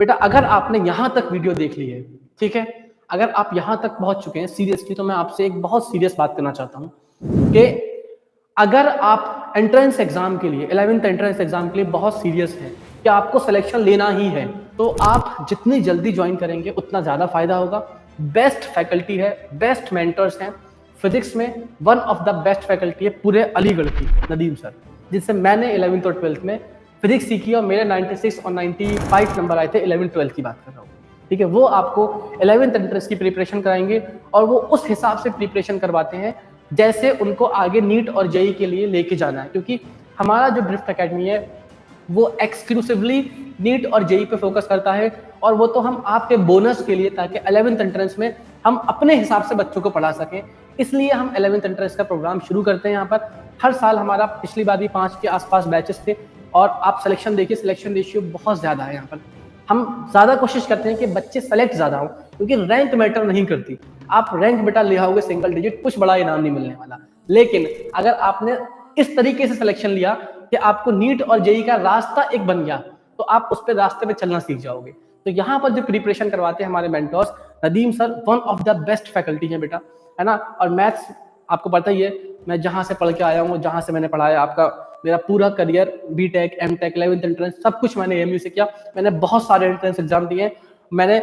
बेटा अगर आपने यहाँ तक वीडियो देख ली है, ठीक है, अगर आप यहाँ तक पहुँच चुके हैं सीरियसली, तो मैं आपसे एक बहुत सीरियस बात करना चाहता हूँ कि अगर आप एंट्रेंस एग्जाम के लिए 11th एंट्रेंस एग्जाम के लिए बहुत सीरियस हैं कि आपको सिलेक्शन लेना ही है, तो आप जितनी जल्दी ज्वाइन करेंगे उतना ज़्यादा फायदा होगा। बेस्ट फैकल्टी है, बेस्ट मेंटर्स हैं। फिजिक्स में one of the best faculty है पूरे अलीगढ़ की, नदीम सर, जिससे मैंने 11th और 12th में फिजिक्स सीखी और मेरे 96 और 95 नंबर आए थे। 11th 12th की बात कर रहा हूँ, ठीक है। वो आपको 11th एंट्रेंस की प्रिपरेशन कराएंगे और वो उस हिसाब से प्रिपरेशन करवाते हैं जैसे उनको आगे नीट और जेई के लिए लेके जाना है, क्योंकि हमारा जो ड्रिफ्ट एकेडमी है वो एक्सक्लूसिवली नीट और जेई पे फोकस करता है, और वो तो हम आपके बोनस के लिए, ताकि 11th एंट्रेंस में हम अपने हिसाब से बच्चों को पढ़ा सकें, इसलिए हम 11th एंट्रेंस का प्रोग्राम शुरू करते हैं यहाँ पर। हर साल हमारा, पिछली बार भी 5 के आसपास बैचेस थे, और आप सिलेक्शन देखिए, सिलेक्शन रेशियो बहुत ज़्यादा है यहाँ पर। हम ज़्यादा कोशिश करते हैं कि बच्चे सेलेक्ट ज़्यादा हों, क्योंकि रैंक मैटर नहीं करती। आप रैंक बेटा ले आओगे सिंगल डिजिट, कुछ बड़ा इनाम नहीं मिलने वाला, लेकिन अगर आपने इस तरीके से सिलेक्शन लिया कि आपको नीट और जेई का रास्ता एक बन गया, तो आप उस पर रास्ते में चलना सीख जाओगे। तो यहाँ पर जो प्रिपरेशन करवाते हैं हमारे mentors, Nadeem sir one of the best faculty है बेटा, है ना। और मैथ्स आपको पता ही है, मैं जहाँ से पढ़ के आया हूँ, जहाँ से मैंने पढ़ाया, आपका मेरा पूरा career BTech, MTech, 11th entrance सब कुछ मैंने एएमयू से किया। मैंने बहुत सारे एंट्रेंस एग्जाम दिए हैं। मैंने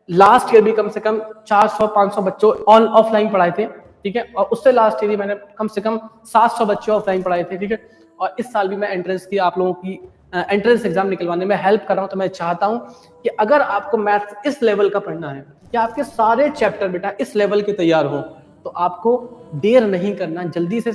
लास्ट ईयर भी कम से कम 400-500 बच्चों ऑल ऑफलाइन पढ़ाए थे, ठीक है। और उससे लास्ट ईयर भी मैंने कम से कम 700 बच्चे ऑफलाइन पढ़ाए थे, ठीक है। और इस साल भी मैं एंट्रेंस की, आप लोगों की एंट्रेंस एग्जाम निकलवाने में हेल्प कर रहा हूँ। तो मैं चाहता हूँ कि अगर आपको मैथ्स इस लेवल का पढ़ना है कि आपके सारे चैप्टर बेटा इस लेवल के तैयार हो, तो आपको देर नहीं करना, जल्दी से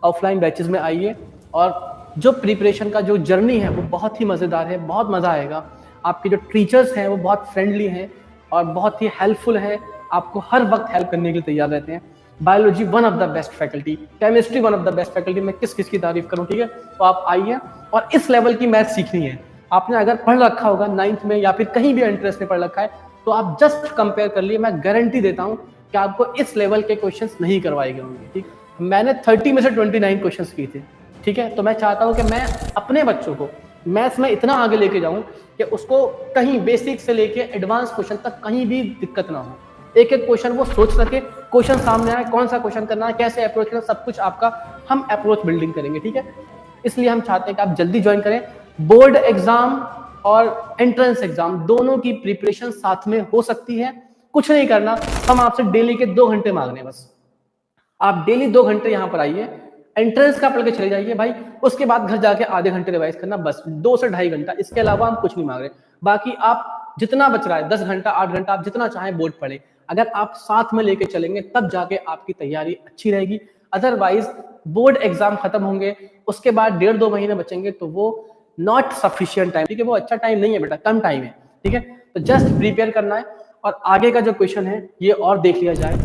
ऑफलाइन बैचेस में आइए। और जो प्रिपरेशन का जो जर्नी है वो बहुत ही मज़ेदार है, बहुत मज़ा आएगा। आपके जो टीचर्स हैं वो बहुत फ्रेंडली हैं और बहुत ही हेल्पफुल है, आपको हर वक्त हेल्प करने के लिए तैयार रहते हैं। Biology one of the best faculty, chemistry one of the best faculty, मैं किस किस की तारीफ करूं, ठीक है। तो आप आइए, और इस लेवल की मैथ सीखनी है। आपने अगर पढ़ रखा होगा 9th में या फिर कहीं भी एंट्रेंस में पढ़ रखा है, तो आप जस्ट कंपेयर कर लिए, मैं गारंटी देता हूं कि आपको इस लेवल के क्वेश्चंस नहीं करवाए गए होंगे, ठीक। मैंने 30 में से 29 क्वेश्चंस किए थे, ठीक है। तो मैं चाहता हूं कि मैं अपने बच्चों को मैथ्स में इतना आगे लेके जाऊं कि उसको कहीं बेसिक से लेके एडवांस क्वेश्चन तक कहीं भी दिक्कत ना हो। एक एक क्वेश्चन वो सोच सके, क्वेश्चन सामने आए, कौन सा क्वेश्चन करना है, कैसे अप्रोच करना, सब कुछ आपका हम अप्रोच बिल्डिंग करेंगे, ठीक है। इसलिए हम चाहते हैं कि आप जल्दी ज्वाइन करें। बोर्ड एग्जाम और एंट्रेंस एग्जाम दोनों की प्रिपरेशन साथ में हो सकती है। कुछ नहीं करना, हम आपसे डेली के 2 घंटे मांग रहे हैं बस। आप डेली 2 घंटे यहाँ पर आइए, एंट्रेंस का पढ़ के चले जाइए भाई, उसके बाद घर जाके आधे घंटे रिवाइज करना, बस 2 से ढाई घंटा। इसके अलावा हम कुछ नहीं मांग रहे। बाकी आप जितना बच रहा है, 10 घंटा 8 घंटा, आप जितना चाहें बोर्ड पढ़े, अगर आप साथ में लेके चलेंगे तब जाके आपकी तैयारी अच्छी रहेगी। अदरवाइज बोर्ड एग्जाम खत्म होंगे, उसके बाद 1.5-2 महीने बचेंगे, तो वो नॉट सफिशियंट टाइम, ठीक है। वो अच्छा टाइम नहीं है बेटा, कम टाइम है, ठीक है। तो जस्ट प्रिपेयर करना है, और आगे का जो क्वेश्चन है ये और देख लिया जाए।